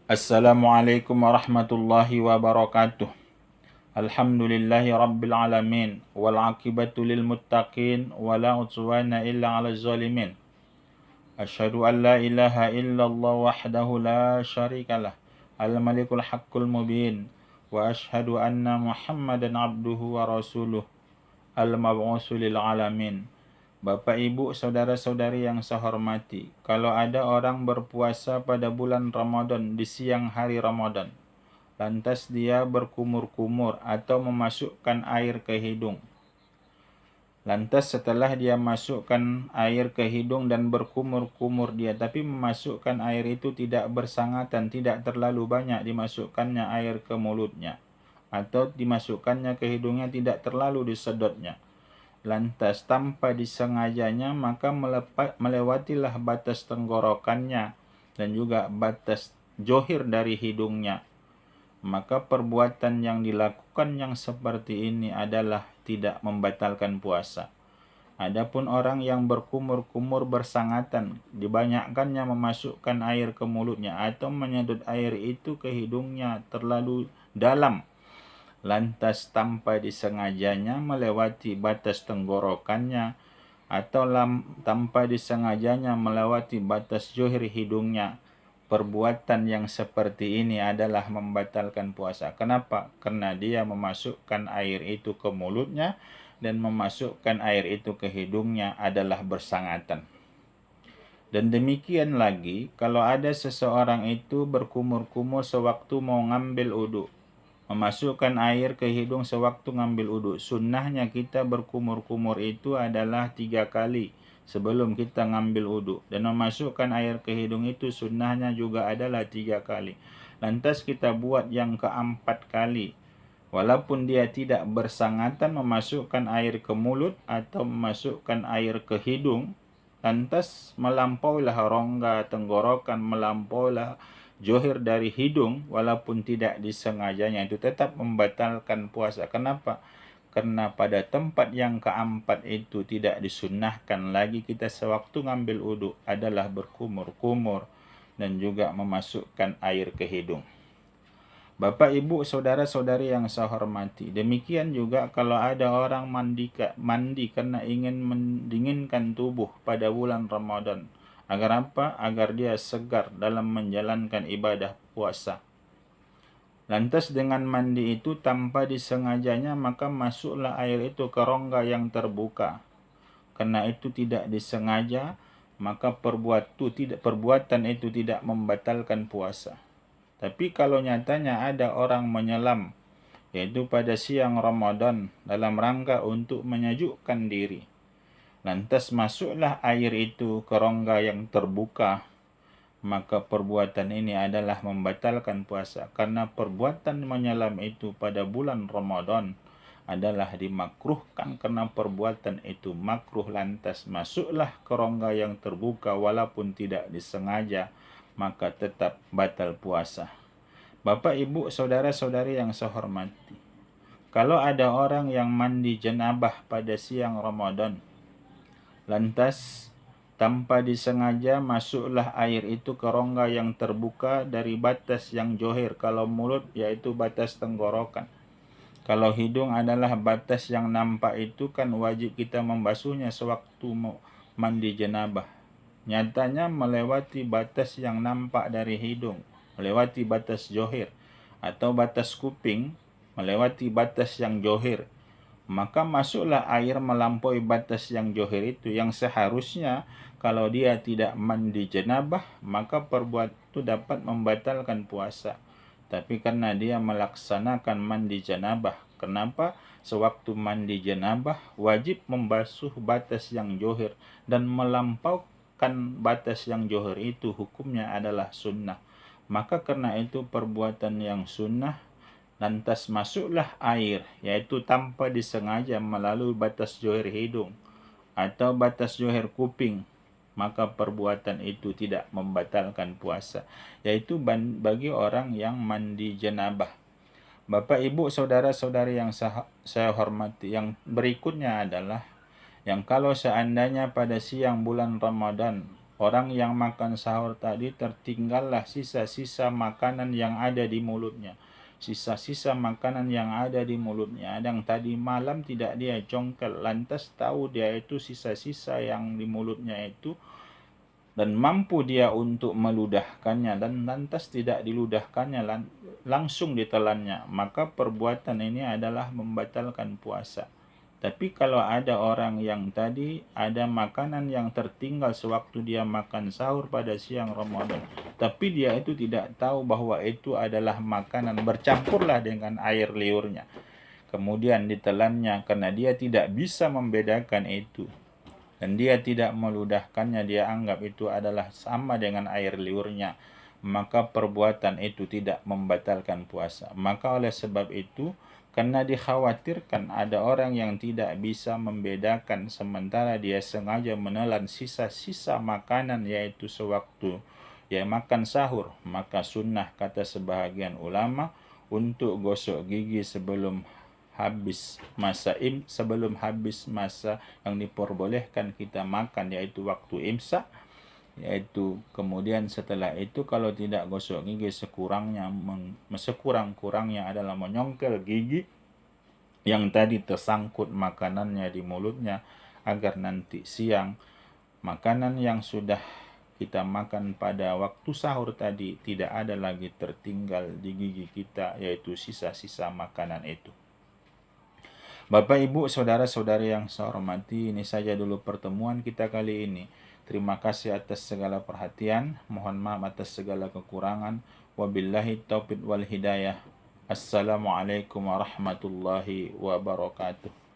Assalamualaikum warahmatullahi wabarakatuh. Alhamdulillahi rabbil alamin. Wal aqibatu lil muttaqin. Wala udwana illa ala zalimin. Asyhadu an la ilaha illallah wahdahu la syarikalah. Al-malikul haqqul mubin. Wa asyhadu anna Muhammadan abduhu wa rasuluh. Al-mab'usu lil alamin. Bapak, Ibu, saudara-saudari yang saya hormati, kalau ada orang berpuasa pada bulan Ramadan di siang hari Ramadan, lantas dia berkumur-kumur atau memasukkan air ke hidung. Lantas setelah dia masukkan air ke hidung dan berkumur-kumur dia, tapi memasukkan air itu tidak bersangatan, tidak terlalu banyak dimasukkannya air ke mulutnya, atau dimasukkannya ke hidungnya tidak terlalu disedotnya. Lantas tanpa disengajanya maka melewatilah batas tenggorokannya dan juga batas johir dari hidungnya. Maka perbuatan yang dilakukan yang seperti ini adalah tidak membatalkan puasa. Adapun orang yang berkumur-kumur bersangatan, dibanyakkannya memasukkan air ke mulutnya atau menyedot air itu ke hidungnya terlalu dalam, lantas tanpa disengajanya melewati batas tenggorokannya atau tanpa disengajanya melewati batas johir hidungnya, perbuatan yang seperti ini adalah membatalkan puasa. Kenapa? Karena dia memasukkan air itu ke mulutnya dan memasukkan air itu ke hidungnya adalah bersangatan. Dan demikian lagi kalau ada seseorang itu berkumur-kumur sewaktu mau ngambil uduk, memasukkan air ke hidung sewaktu ngambil uduk. Sunnahnya kita berkumur-kumur itu adalah 3 kali sebelum kita ngambil uduk. Dan memasukkan air ke hidung itu sunnahnya juga adalah 3 kali. Lantas kita buat yang keempat kali. Walaupun dia tidak bersangatan memasukkan air ke mulut atau memasukkan air ke hidung, lantas melampauilah rongga tenggorokan, melampauilah johir dari hidung, walaupun tidak disengajanya, itu tetap membatalkan puasa. Kenapa? Karena pada tempat yang keempat itu tidak disunnahkan lagi kita sewaktu ngambil uduk adalah berkumur-kumur dan juga memasukkan air ke hidung. Bapak, Ibu, saudara-saudari yang saya hormati, demikian juga kalau ada orang mandi karena ingin mendinginkan tubuh pada bulan Ramadan. Agar apa? Agar dia segar dalam menjalankan ibadah puasa. Lantas dengan mandi itu tanpa disengajanya maka masuklah air itu ke rongga yang terbuka. Karena itu tidak disengaja, maka perbuatan itu tidak membatalkan puasa. Tapi kalau nyatanya ada orang menyelam, yaitu pada siang Ramadan dalam rangka untuk menyejukkan diri, lantas masuklah air itu ke rongga yang terbuka, maka perbuatan ini adalah membatalkan puasa. Karena perbuatan menyelam itu pada bulan Ramadan adalah dimakruhkan karena perbuatan itu makruh, lantas masuklah ke rongga yang terbuka walaupun tidak disengaja, maka tetap batal puasa. Bapak, Ibu, saudara-saudari yang saya hormati, kalau ada orang yang mandi janabah pada siang Ramadan, lantas tanpa disengaja masuklah air itu ke rongga yang terbuka dari batas yang johir. Kalau mulut yaitu batas tenggorokan. Kalau hidung adalah batas yang nampak, itu kan wajib kita membasuhnya sewaktu mandi janabah. Nyatanya melewati batas yang nampak dari hidung, melewati batas johir, atau batas kuping, melewati batas yang johir, maka masuklah air melampaui batas yang johir itu, yang seharusnya kalau dia tidak mandi janabah maka perbuatan itu dapat membatalkan puasa. Tapi karena dia melaksanakan mandi janabah, kenapa? Sewaktu mandi janabah wajib membasuh batas yang johir, dan melampaukan batas yang johir itu hukumnya adalah sunnah. Maka karena itu perbuatan yang sunnah, lantas masuklah air, yaitu tanpa disengaja melalui batas johir hidung atau batas johir kuping, maka perbuatan itu tidak membatalkan puasa, yaitu bagi orang yang mandi janabah. Bapak, Ibu, saudara-saudari yang saya hormati, yang berikutnya adalah yang kalau seandainya pada siang bulan Ramadan Orang yang makan sahur tadi tertinggallah sisa-sisa makanan yang ada di mulutnya. Sisa-sisa makanan yang ada di mulutnya. Yang tadi malam tidak dia congkel. Lantas tahu dia itu sisa-sisa yang di mulutnya itu. Dan mampu dia untuk meludahkannya. Dan lantas tidak diludahkannya. Langsung ditelannya. Maka perbuatan ini adalah membatalkan puasa. Tapi kalau ada orang yang tadi ada makanan yang tertinggal sewaktu dia makan sahur pada siang Ramadan, tapi dia itu tidak tahu bahwa itu adalah makanan, bercampurlah dengan air liurnya. Kemudian ditelannya karena dia tidak bisa membedakan itu. Dan dia tidak meludahkannya, dia anggap itu adalah sama dengan air liurnya. Maka perbuatan itu tidak membatalkan puasa. Maka oleh sebab itu, karena dikhawatirkan ada orang yang tidak bisa membedakan sementara dia sengaja menelan sisa-sisa makanan yaitu sewaktu dia makan sahur, maka sunnah kata sebahagian ulama untuk gosok gigi sebelum habis masa yang diperbolehkan kita makan yaitu waktu imsak, yaitu kemudian setelah itu kalau tidak gosok gigi sekurang-kurangnya adalah menyongkel gigi yang tadi tersangkut makanannya di mulutnya, agar nanti siang makanan yang sudah kita makan pada waktu sahur tadi tidak ada lagi tertinggal di gigi kita, yaitu sisa-sisa makanan itu. Bapak, Ibu, saudara-saudari yang saya hormati, ini saja dulu pertemuan kita kali ini. Terima kasih atas segala perhatian. Mohon maaf atas segala kekurangan. Wabillahi taufiq wal hidayah. Assalamualaikum warahmatullahi wabarakatuh.